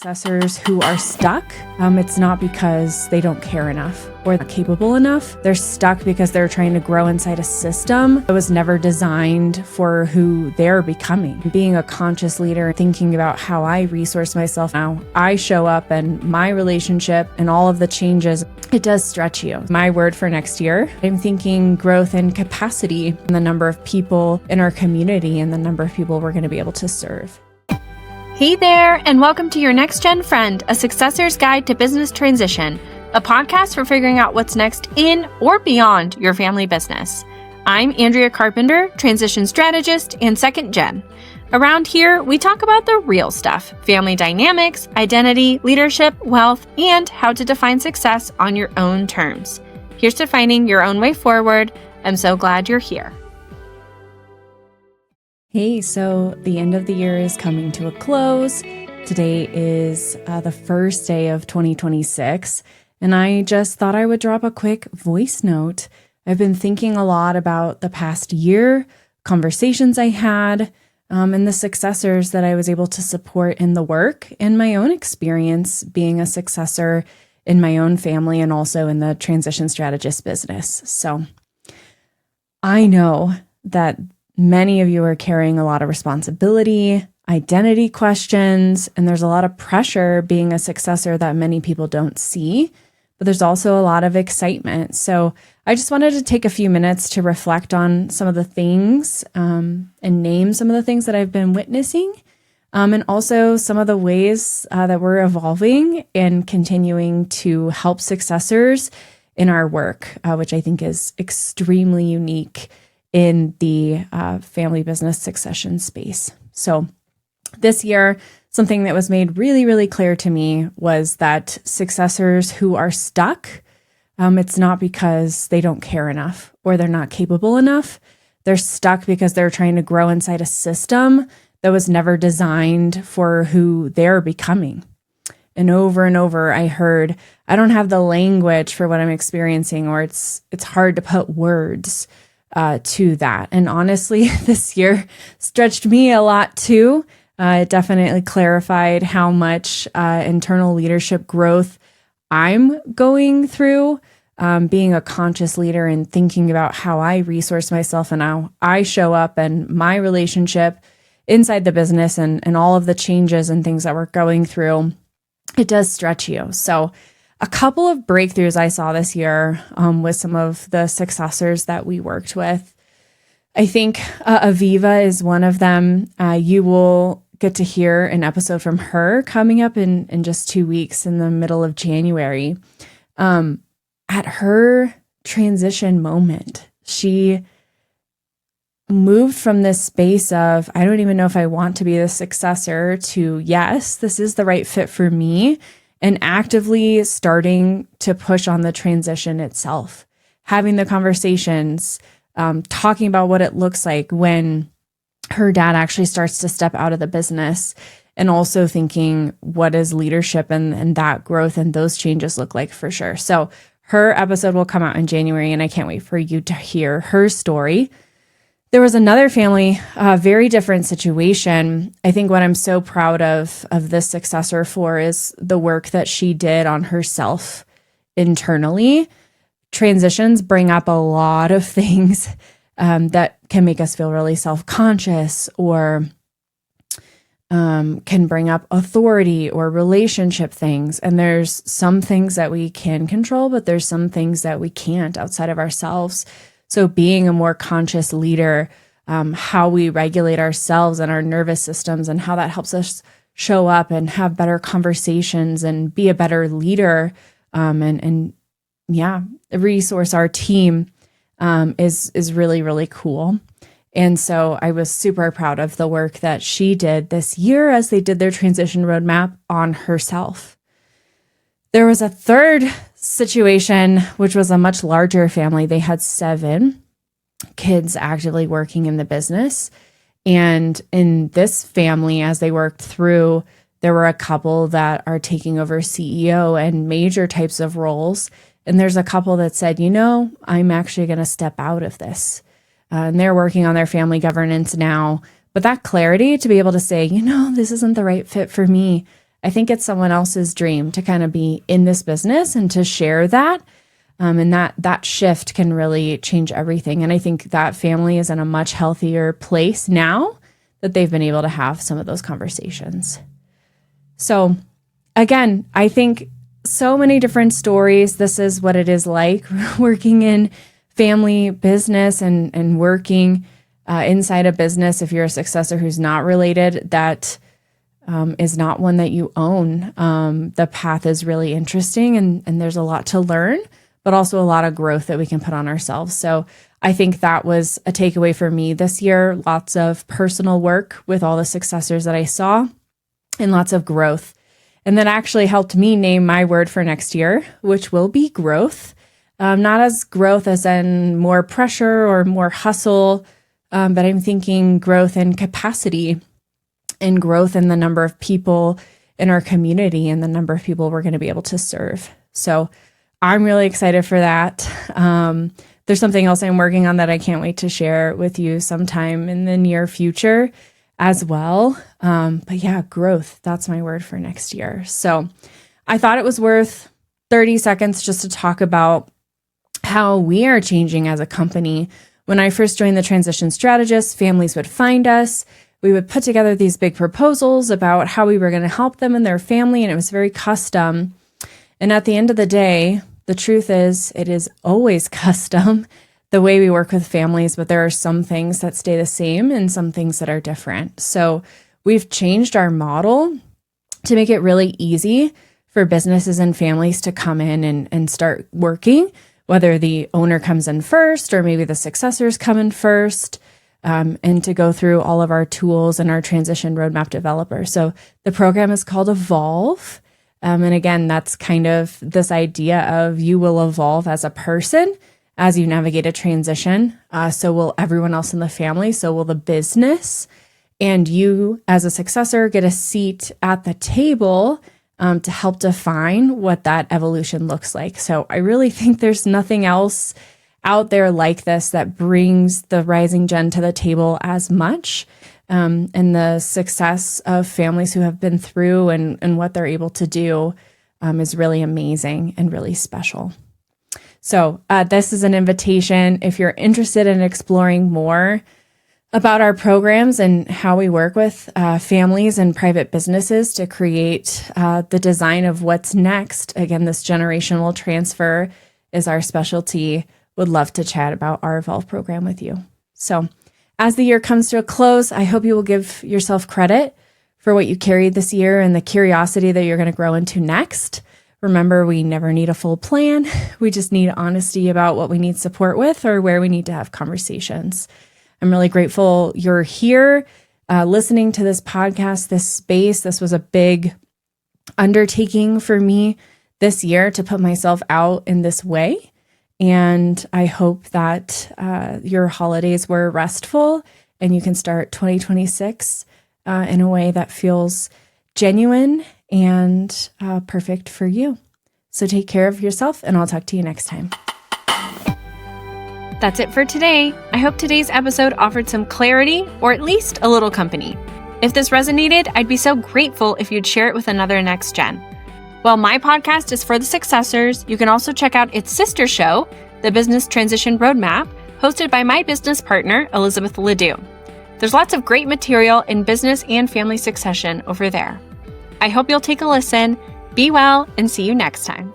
Successors who are stuck, it's not because they don't care enough or not capable enough. They're stuck because they're trying to grow inside a system that was never designed for who they're becoming. Being a conscious leader, thinking about how I resource myself, how I show up and my relationship and all of the changes, it does stretch you. My word for next year, I'm thinking growth and capacity in the number of people in our community and the number of people we're going to be able to serve. Hey there, and welcome to Your Next Gen Friend, a Successor's Guide to Business Transition, a podcast for figuring out what's next in or beyond your family business. I'm Andrea Carpenter, transition strategist and second gen. Around here, we talk about the real stuff, family dynamics, identity, leadership, wealth, and how to define success on your own terms. Here's to finding your own way forward. I'm so glad you're here. Hey, so the end of the year is coming to a close. Today is the first day of 2026, and I just thought I would drop a quick voice note. I've been thinking a lot about the past year, conversations I had, and the successors that I was able to support in the work, and my own experience being a successor in my own family and also in the transition strategist business. So I know that many of you are carrying a lot of responsibility, identity questions, and there's a lot of pressure being a successor that many people don't see, but there's also a lot of excitement. So I just wanted to take a few minutes to reflect on some of the things and name some of the things that I've been witnessing, and also some of the ways that we're evolving and continuing to help successors in our work, which I think is extremely unique in the family business succession space. So this year, something that was made really, really clear to me was that successors who are stuck, it's not because they don't care enough or they're not capable enough. They're stuck because they're trying to grow inside a system that was never designed for who they're becoming. And over, I heard, I don't have the language for what I'm experiencing, or it's hard to put words to that. And honestly, this year stretched me a lot too. It definitely clarified how much internal leadership growth I'm going through, being a conscious leader and thinking about how I resource myself and how I show up and my relationship inside the business and all of the changes and things that we're going through. It does stretch you. So a couple of breakthroughs I saw this year with some of the successors that we worked with. I think Aviva is one of them. You will get to hear an episode from her coming up in just 2 weeks in the middle of January. At her transition moment, she moved from this space of, I don't even know if I want to be the successor, to, yes, this is the right fit for me, and actively starting to push on the transition itself, having the conversations, talking about what it looks like when her dad actually starts to step out of the business, and also thinking, what does leadership and that growth and those changes look like for sure. So her episode will come out in January, and I can't wait for you to hear her story. There was another family, a very different situation. I think what I'm so proud of this successor for is the work that she did on herself internally. Transitions bring up a lot of things that can make us feel really self-conscious, or can bring up authority or relationship things. And there's some things that we can control, but there's some things that we can't outside of ourselves. So being a more conscious leader, how we regulate ourselves and our nervous systems, and how that helps us show up and have better conversations and be a better leader, and resource our team, is really, really cool. And so I was super proud of the work that she did this year as they did their transition roadmap on herself. There was a third situation, which was a much larger family. They had 7 kids actively working in the business. And in this family, as they worked through, there were a couple that are taking over CEO and major types of roles. And there's a couple that said, I'm actually going to step out of this. And they're working on their family governance now. But that clarity to be able to say, this isn't the right fit for me. I think it's someone else's dream to kind of be in this business and to share that. And that shift can really change everything. And I think that family is in a much healthier place now that they've been able to have some of those conversations. So again, I think so many different stories. This is what it is like working in family business and working inside a business. If you're a successor who's not related, that is not one that you own. The path is really interesting and there's a lot to learn, but also a lot of growth that we can put on ourselves. So I think that was a takeaway for me this year. Lots of personal work with all the successors that I saw and lots of growth. And that actually helped me name my word for next year, which will be growth. Not as growth as in more pressure or more hustle, but I'm thinking growth in capacity and growth in the number of people in our community and the number of people we're going to be able to serve. So I'm really excited for that. There's something else I'm working on that I can't wait to share with you sometime in the near future as well. But yeah, growth, that's my word for next year. So I thought it was worth 30 seconds just to talk about how we are changing as a company. When I first joined the Transition Strategists, families would find us. We would put together these big proposals about how we were going to help them and their family, and it was very custom. And at the end of the day, the truth is it is always custom the way we work with families, but there are some things that stay the same and some things that are different. So we've changed our model to make it really easy for businesses and families to come in and start working, whether the owner comes in first or maybe the successors come in first, and to go through all of our tools and our transition roadmap developer. So the program is called Evolve. And again, that's kind of this idea of you will evolve as a person as you navigate a transition. So will everyone else in the family. So will the business. And you, as a successor, get a seat at the table to help define what that evolution looks like. So I really think there's nothing else out there like this that brings the rising gen to the table as much. And the success of families who have been through and what they're able to do is really amazing and really special. So this is an invitation. If you're interested in exploring more about our programs and how we work with families and private businesses to create the design of what's next, again, this generational transfer is our specialty. Would love to chat about our Evolve program with you. So as the year comes to a close, I hope you will give yourself credit for what you carried this year and the curiosity that you're going to grow into next. Remember, we never need a full plan. We just need honesty about what we need support with or where we need to have conversations. I'm really grateful you're here listening to this podcast, this space. This was a big undertaking for me this year to put myself out in this way. And I hope that your holidays were restful and you can start 2026 in a way that feels genuine and perfect for you. So take care of yourself, and I'll talk to you next time. That's it for today. I hope today's episode offered some clarity or at least a little company. If this resonated, I'd be so grateful if you'd share it with another next gen. While my podcast is for the successors, you can also check out its sister show, The Business Transition Roadmap, hosted by my business partner, Elizabeth Ledoux. There's lots of great material in business and family succession over there. I hope you'll take a listen. Be well and see you next time.